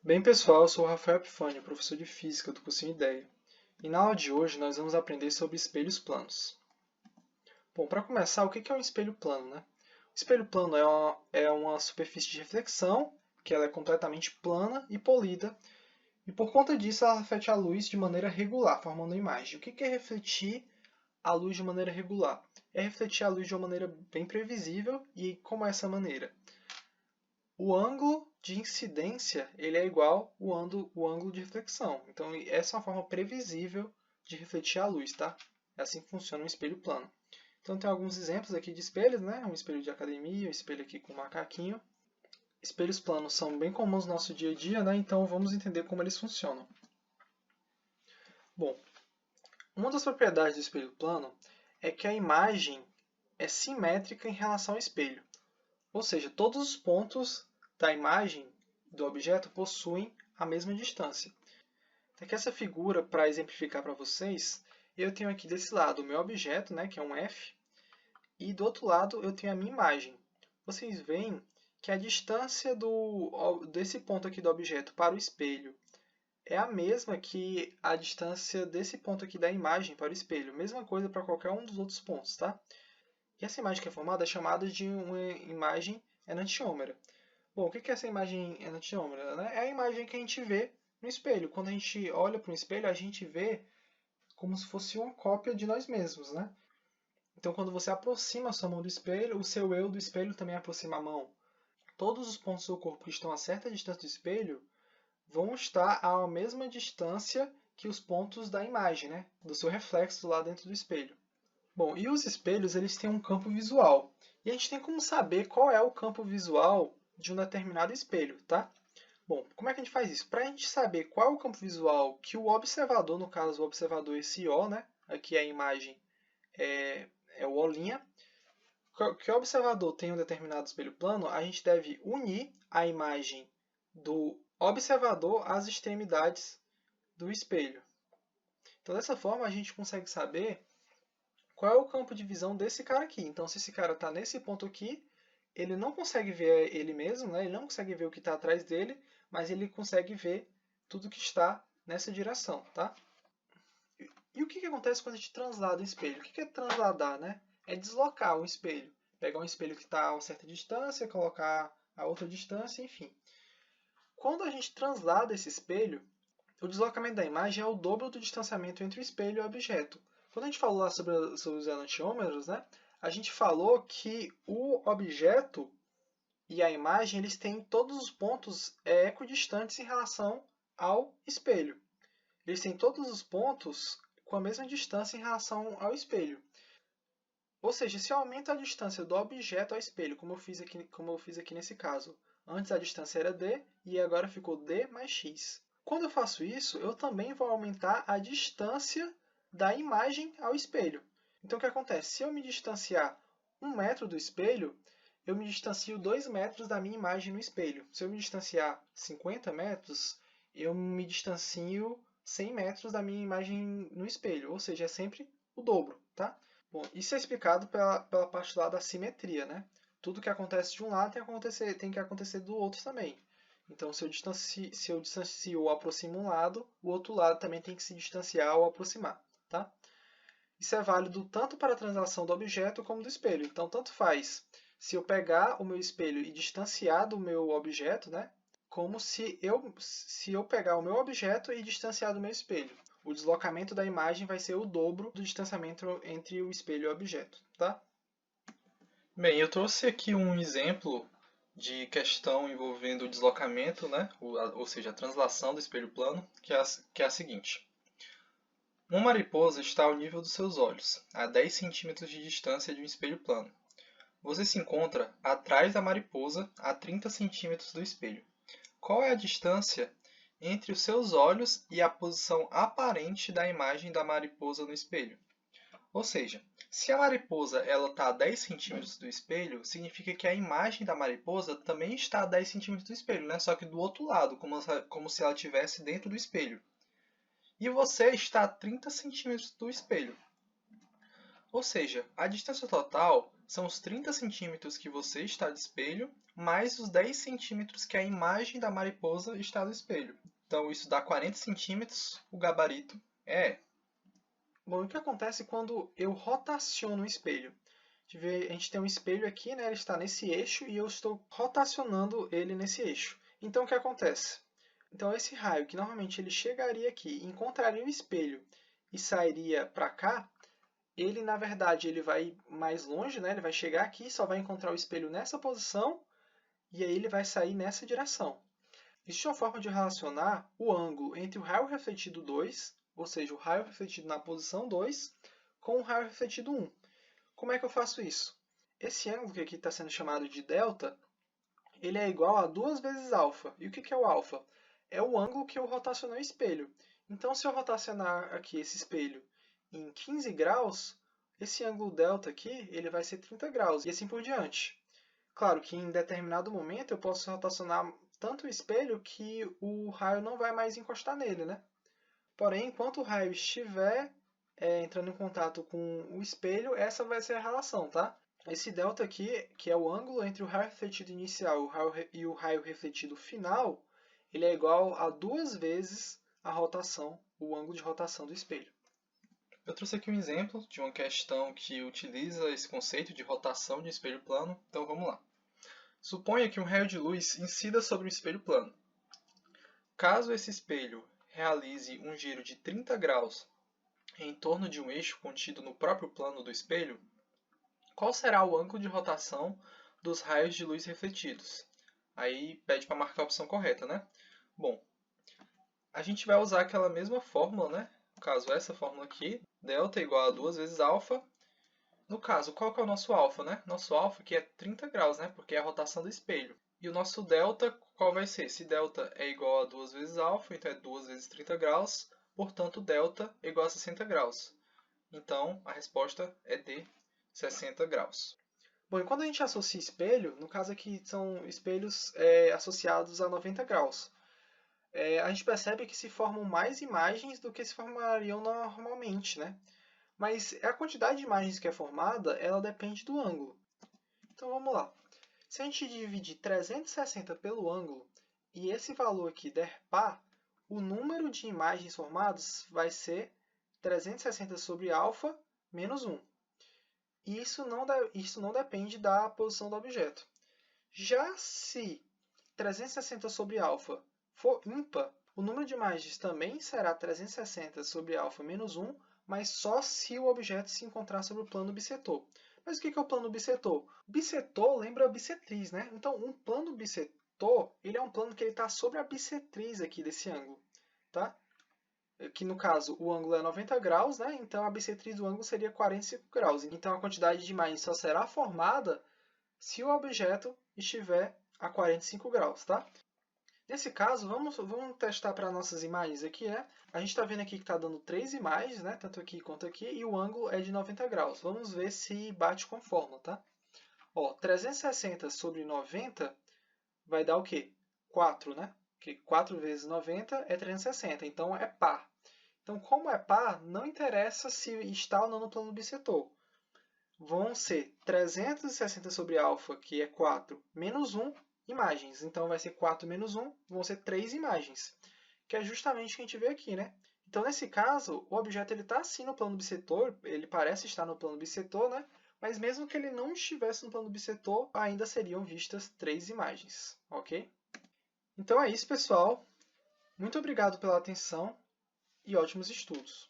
Bem, pessoal, eu sou o Rafael Epifânio, professor de Física do cursinho Ideia. E na aula de hoje nós vamos aprender sobre espelhos planos. Bom, para começar, o que é um espelho plano, né? O espelho plano é uma superfície de reflexão, que ela é completamente plana e polida, e por conta disso ela reflete a luz de maneira regular, formando uma imagem. O que é refletir a luz de maneira regular? É refletir a luz de uma maneira bem previsível, e como é essa maneira? O ângulo de incidência ele é igual ao ângulo de reflexão. Então, essa é uma forma previsível de refletir a luz, tá? É assim que funciona um espelho plano. Então, tem alguns exemplos aqui de espelhos, né? Um espelho de academia, um espelho aqui com um macaquinho. Espelhos planos são bem comuns no nosso dia a dia, né? Então, vamos entender como eles funcionam. Bom, uma das propriedades do espelho plano é que a imagem é simétrica em relação ao espelho. Ou seja, todos os pontos da imagem do objeto possuem a mesma distância. Aqui essa figura, para exemplificar para vocês, eu tenho aqui desse lado o meu objeto, né, que é um F, e do outro lado eu tenho a minha imagem. Vocês veem que a distância desse ponto aqui do objeto para o espelho é a mesma que a distância desse ponto aqui da imagem para o espelho. Mesma coisa para qualquer um dos outros pontos, tá? E essa imagem que é formada é chamada de uma imagem enantiômera. Bom, o que é essa imagem enantiômera, né? É a imagem que a gente vê no espelho. Quando a gente olha para um espelho, a gente vê como se fosse uma cópia de nós mesmos, né? Então, quando você aproxima a sua mão do espelho, o seu eu do espelho também aproxima a mão. Todos os pontos do seu corpo que estão a certa distância do espelho vão estar à mesma distância que os pontos da imagem, né? Do seu reflexo lá dentro do espelho. Bom, e os espelhos eles têm um campo visual. E a gente tem como saber qual é o campo visual de um determinado espelho, tá? Bom, como é que a gente faz isso? Para a gente saber qual é o campo visual que o observador, no caso o observador esse O, né? Aqui a imagem é o Olinha. Que o observador tem um determinado espelho plano, a gente deve unir a imagem do observador às extremidades do espelho. Então, dessa forma, a gente consegue saber qual é o campo de visão desse cara aqui. Então, se esse cara está nesse ponto aqui, ele não consegue ver ele mesmo, né? Ele não consegue ver o que está atrás dele, mas ele consegue ver tudo que está nessa direção, tá? E o que acontece quando a gente translada o espelho? O que é transladar, né? É deslocar o espelho. Pegar um espelho que está a uma certa distância, colocar a outra distância, enfim. Quando a gente translada esse espelho, o deslocamento da imagem é o dobro do distanciamento entre o espelho e o objeto. Quando a gente falou lá sobre os enantiômetros, né, a gente falou que o objeto e a imagem eles têm todos os pontos equidistantes em relação ao espelho. Eles têm todos os pontos com a mesma distância em relação ao espelho. Ou seja, se eu aumento a distância do objeto ao espelho, como eu fiz aqui nesse caso, antes a distância era d e agora ficou d mais x. Quando eu faço isso, eu também vou aumentar a distância da imagem ao espelho. Então, o que acontece? Se eu me distanciar 1 metro do espelho, eu me distancio 2 metros da minha imagem no espelho. Se eu me distanciar 50 metros, eu me distancio 100 metros da minha imagem no espelho. Ou seja, é sempre o dobro, tá? Bom, isso é explicado pela parte lá da simetria, né? Tudo que acontece de um lado tem que acontecer do outro também. Então, se eu distancio ou aproximo um lado, o outro lado também tem que se distanciar ou aproximar, tá? Isso é válido tanto para a translação do objeto como do espelho. Então, tanto faz se eu pegar o meu espelho e distanciar do meu objeto, né? Como se eu pegar o meu objeto e distanciar do meu espelho. O deslocamento da imagem vai ser o dobro do distanciamento entre o espelho e o objeto, tá? Bem, eu trouxe aqui um exemplo de questão envolvendo o deslocamento, né? Ou seja, a translação do espelho plano, que é a seguinte. Uma mariposa está ao nível dos seus olhos, a 10 centímetros de distância de um espelho plano. Você se encontra atrás da mariposa, a 30 centímetros do espelho. Qual é a distância entre os seus olhos e a posição aparente da imagem da mariposa no espelho? Ou seja, se a mariposa está a 10 centímetros do espelho, significa que a imagem da mariposa também está a 10 centímetros do espelho, né? Só que do outro lado, como se ela estivesse dentro do espelho. E você está a 30 centímetros do espelho. Ou seja, a distância total são os 30 centímetros que você está de espelho, mais os 10 centímetros que a imagem da mariposa está do espelho. Então, isso dá 40 centímetros, o gabarito é... Bom, o que acontece quando eu rotaciono o espelho? A gente tem um espelho aqui, né? Ele está nesse eixo e eu estou rotacionando ele nesse eixo. Então, o que acontece? Então, esse raio, que normalmente ele chegaria aqui, encontraria o espelho e sairia para cá, ele, na verdade, ele vai mais longe, né? Ele vai chegar aqui, só vai encontrar o espelho nessa posição, e aí ele vai sair nessa direção. Existe uma forma de relacionar o ângulo entre o raio refletido 2, ou seja, o raio refletido na posição 2, com o raio refletido 1. Como é que eu faço isso? Esse ângulo que aqui está sendo chamado de delta, ele é igual a 2 vezes alfa. E o que é o alfa? É o ângulo que eu rotacionei o espelho. Então, se eu rotacionar aqui esse espelho em 15 graus, esse ângulo delta aqui ele vai ser 30 graus, e assim por diante. Claro que em determinado momento eu posso rotacionar tanto o espelho que o raio não vai mais encostar nele, né? Porém, enquanto o raio estiver entrando em contato com o espelho, essa vai ser a relação, tá? Esse delta aqui, que é o ângulo entre o raio refletido inicial e o raio refletido final, ele é igual a 2 vezes a rotação, o ângulo de rotação do espelho. Eu trouxe aqui um exemplo de uma questão que utiliza esse conceito de rotação de espelho plano, então vamos lá. Suponha que um raio de luz incida sobre um espelho plano. Caso esse espelho realize um giro de 30 graus em torno de um eixo contido no próprio plano do espelho, qual será o ângulo de rotação dos raios de luz refletidos? Aí pede para marcar a opção correta, né? Bom, a gente vai usar aquela mesma fórmula, né? No caso, essa fórmula aqui, delta igual a 2 vezes alfa. No caso, qual que é o nosso alfa, né? Nosso alfa aqui é 30 graus, né? Porque é a rotação do espelho. E o nosso delta, qual vai ser? Se delta é igual a 2 vezes alfa, então é 2 vezes 30 graus. Portanto, delta é igual a 60 graus. Então, a resposta é D, 60 graus. Bom, e quando a gente associa espelho, no caso aqui são espelhos associados a 90 graus, a gente percebe que se formam mais imagens do que se formariam normalmente, né? Mas a quantidade de imagens que é formada, ela depende do ângulo. Então vamos lá. Se a gente dividir 360 pelo ângulo e esse valor aqui der par, o número de imagens formadas vai ser 360 sobre alfa menos 1. E isso não depende da posição do objeto. Já se 360 sobre alfa for ímpar, o número de imagens também será 360 sobre alfa menos 1, mas só se o objeto se encontrar sobre o plano bissetor. Mas o que é o plano bissetor? Bissetor lembra a bissetriz, né? Então, um plano bissetor ele é um plano que está sobre a bissetriz aqui desse ângulo. Tá? Que no caso o ângulo é 90 graus, né? Então a bissetriz do ângulo seria 45 graus. Então a quantidade de imagens só será formada se o objeto estiver a 45 graus, tá? Nesse caso, vamos testar para nossas imagens aqui, né? A gente está vendo aqui que está dando 3 imagens, né? Tanto aqui quanto aqui, e o ângulo é de 90 graus. Vamos ver se bate com a fórmula, tá? Ó, 360 sobre 90 vai dar o quê? 4, né? Porque 4 vezes 90 é 360, então é par. Então, como é par, não interessa se está ou não no plano bissetor. Vão ser 360 sobre alfa, que é 4, menos 1 imagens. Então, vai ser 4 menos 1, vão ser 3 imagens, que é justamente o que a gente vê aqui, né? Então, nesse caso, o objeto está sim no plano bissetor, ele parece estar no plano bissetor, né? Mas mesmo que ele não estivesse no plano bissetor, ainda seriam vistas 3 imagens, ok? Então é isso, pessoal. Muito obrigado pela atenção e ótimos estudos!